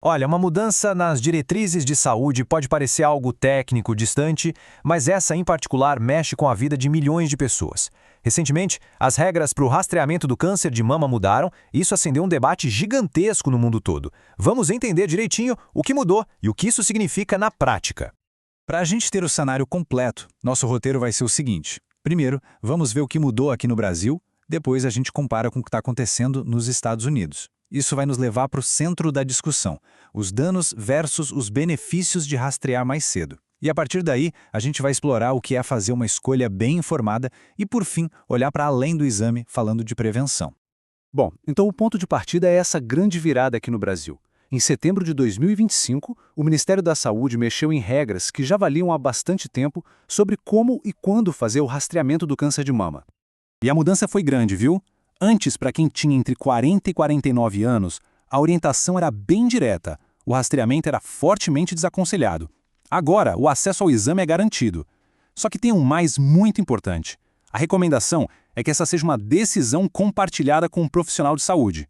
Olha, uma mudança nas diretrizes de saúde pode parecer algo técnico, distante, mas essa em particular mexe com a vida de milhões de pessoas. Recentemente, as regras para o rastreamento do câncer de mama mudaram e isso acendeu um debate gigantesco no mundo todo. Vamos entender direitinho o que mudou e o que isso significa na prática. Para a gente ter o cenário completo, nosso roteiro vai ser o seguinte. Primeiro, vamos ver o que mudou aqui no Brasil, depois a gente compara com o que está acontecendo nos Estados Unidos. Isso vai nos levar para o centro da discussão, os danos versus os benefícios de rastrear mais cedo. E a partir daí, a gente vai explorar o que é fazer uma escolha bem informada e, por fim, olhar para além do exame, falando de prevenção. Bom, então o ponto de partida é essa grande virada aqui no Brasil. Em setembro de 2025, o Ministério da Saúde mexeu em regras que já valiam há bastante tempo sobre como e quando fazer o rastreamento do câncer de mama. E a mudança foi grande, viu? Antes, para quem tinha entre 40 e 49 anos, a orientação era bem direta. O rastreamento era fortemente desaconselhado. Agora, o acesso ao exame é garantido. Só que tem um mais muito importante. A recomendação é que essa seja uma decisão compartilhada com um profissional de saúde.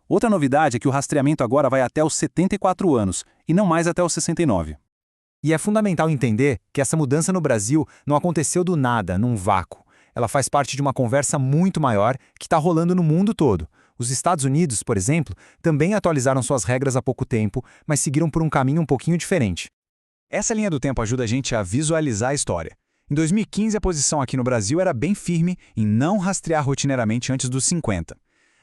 Outra novidade é que o rastreamento agora vai até os 74 anos, e não mais até os 69. E é fundamental entender que essa mudança no Brasil não aconteceu do nada, num vácuo. Ela faz parte de uma conversa muito maior que está rolando no mundo todo. Os Estados Unidos, por exemplo, também atualizaram suas regras há pouco tempo, mas seguiram por um caminho um pouquinho diferente. Essa linha do tempo ajuda a gente a visualizar a história. Em 2015, a posição aqui no Brasil era bem firme em não rastrear rotineiramente antes dos 50.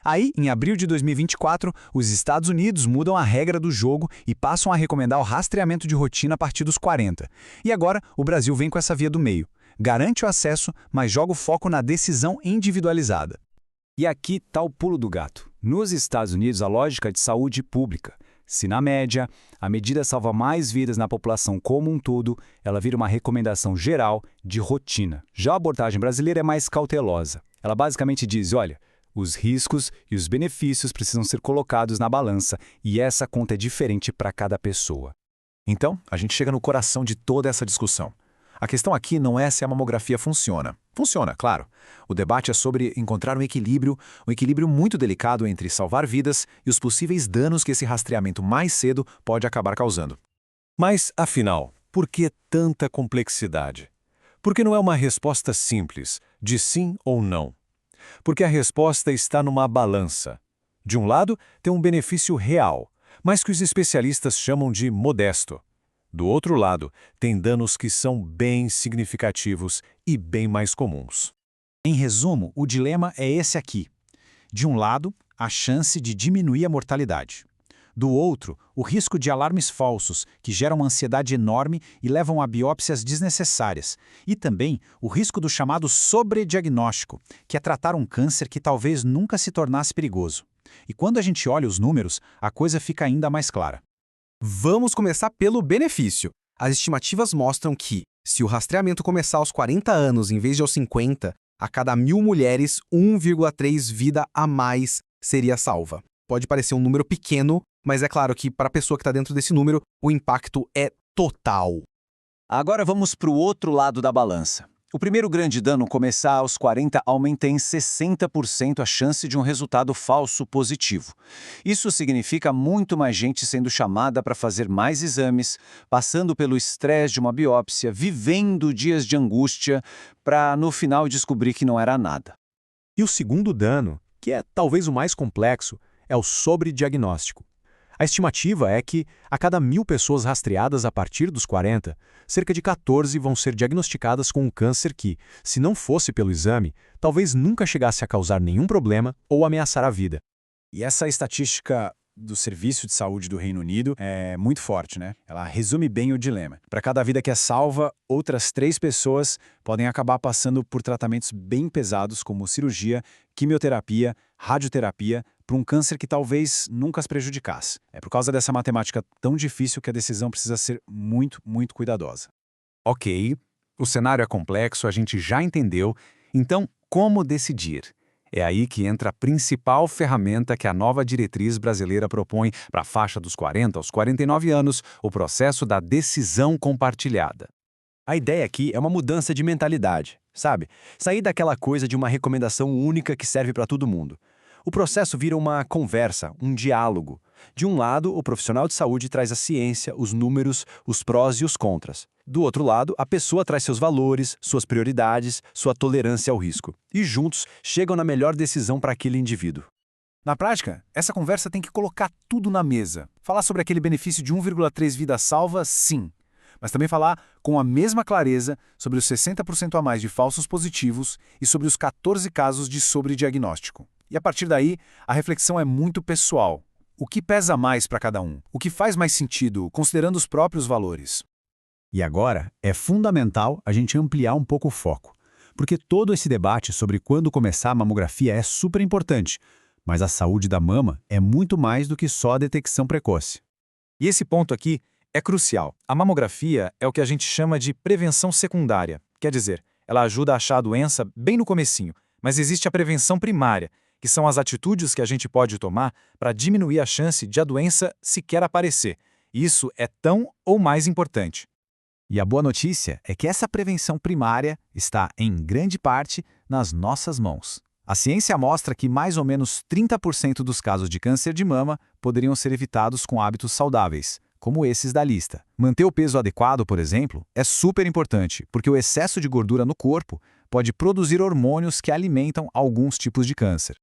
Aí, em abril de 2024, os Estados Unidos mudam a regra do jogo e passam a recomendar o rastreamento de rotina a partir dos 40. E agora, o Brasil vem com essa via do meio. Garante o acesso, mas joga o foco na decisão individualizada. E aqui está o pulo do gato. Nos Estados Unidos, a lógica é de saúde pública. Se na média, a medida salva mais vidas na população como um todo, ela vira uma recomendação geral de rotina. Já a abordagem brasileira é mais cautelosa. Ela basicamente diz, olha, os riscos e os benefícios precisam ser colocados na balança e essa conta é diferente para cada pessoa. Então, a gente chega no coração de toda essa discussão. A questão aqui não é se a mamografia funciona. Funciona, claro. O debate é sobre encontrar um equilíbrio muito delicado entre salvar vidas e os possíveis danos que esse rastreamento mais cedo pode acabar causando. Mas, afinal, por que tanta complexidade? Porque não é uma resposta simples, de sim ou não. Porque a resposta está numa balança. De um lado, tem um benefício real, mas que os especialistas chamam de modesto. Do outro lado, tem danos que são bem significativos e bem mais comuns. Em resumo, o dilema é esse aqui. De um lado, a chance de diminuir a mortalidade. Do outro, o risco de alarmes falsos, que geram uma ansiedade enorme e levam a biópsias desnecessárias. E também o risco do chamado sobrediagnóstico, que é tratar um câncer que talvez nunca se tornasse perigoso. E quando a gente olha os números, a coisa fica ainda mais clara. Vamos começar pelo benefício. As estimativas mostram que, se o rastreamento começar aos 40 anos em vez de aos 50, a cada 1.000 mulheres, 1,3 vida a mais seria salva. Pode parecer um número pequeno, mas é claro que, para a pessoa que está dentro desse número, o impacto é total. Agora vamos para o outro lado da balança. O primeiro grande dano começar aos 40 aumenta em 60% a chance de um resultado falso positivo. Isso significa muito mais gente sendo chamada para fazer mais exames, passando pelo estresse de uma biópsia, vivendo dias de angústia, para no final descobrir que não era nada. E o segundo dano, que é talvez o mais complexo, é o sobrediagnóstico. A estimativa é que, a cada 1.000 pessoas rastreadas a partir dos 40, cerca de 14 vão ser diagnosticadas com um câncer que, se não fosse pelo exame, talvez nunca chegasse a causar nenhum problema ou ameaçar a vida. E essa estatística do Serviço de Saúde do Reino Unido é muito forte, né? Ela resume bem o dilema. Para cada vida que é salva, outras 3 pessoas podem acabar passando por tratamentos bem pesados como cirurgia, quimioterapia, radioterapia, para um câncer que talvez nunca as prejudicasse. É por causa dessa matemática tão difícil que a decisão precisa ser muito, muito cuidadosa. Ok, o cenário é complexo, a gente já entendeu. Então, como decidir? É aí que entra a principal ferramenta que a nova diretriz brasileira propõe para a faixa dos 40 aos 49 anos, o processo da decisão compartilhada. A ideia aqui é uma mudança de mentalidade, sabe? Sair daquela coisa de uma recomendação única que serve para todo mundo. O processo vira uma conversa, um diálogo. De um lado, o profissional de saúde traz a ciência, os números, os prós e os contras. Do outro lado, a pessoa traz seus valores, suas prioridades, sua tolerância ao risco. E juntos chegam na melhor decisão para aquele indivíduo. Na prática, essa conversa tem que colocar tudo na mesa. Falar sobre aquele benefício de 1,3 vidas salvas, sim. Mas também falar com a mesma clareza sobre os 60% a mais de falsos positivos e sobre os 14 casos de sobrediagnóstico. E a partir daí, a reflexão é muito pessoal. O que pesa mais para cada um? O que faz mais sentido, considerando os próprios valores? E agora, é fundamental a gente ampliar um pouco o foco, porque todo esse debate sobre quando começar a mamografia é super importante, mas a saúde da mama é muito mais do que só a detecção precoce. E esse ponto aqui é crucial. A mamografia é o que a gente chama de prevenção secundária. Quer dizer, ela ajuda a achar a doença bem no comecinho, mas existe a prevenção primária, que são as atitudes que a gente pode tomar para diminuir a chance de a doença sequer aparecer. Isso é tão ou mais importante. E a boa notícia é que essa prevenção primária está, em grande parte, nas nossas mãos. A ciência mostra que mais ou menos 30% dos casos de câncer de mama poderiam ser evitados com hábitos saudáveis, como esses da lista. Manter o peso adequado, por exemplo, é super importante, porque o excesso de gordura no corpo pode produzir hormônios que alimentam alguns tipos de câncer.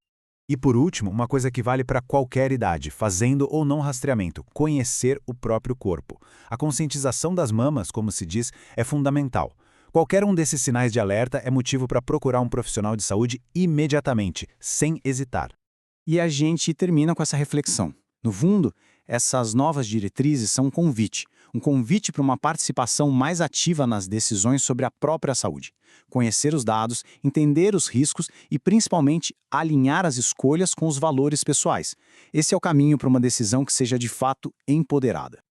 E por último, uma coisa que vale para qualquer idade, fazendo ou não rastreamento, conhecer o próprio corpo. A conscientização das mamas, como se diz, é fundamental. Qualquer um desses sinais de alerta é motivo para procurar um profissional de saúde imediatamente, sem hesitar. E a gente termina com essa reflexão. No fundo, essas novas diretrizes são um convite para uma participação mais ativa nas decisões sobre a própria saúde. Conhecer os dados, entender os riscos e, principalmente, alinhar as escolhas com os valores pessoais. Esse é o caminho para uma decisão que seja de fato empoderada.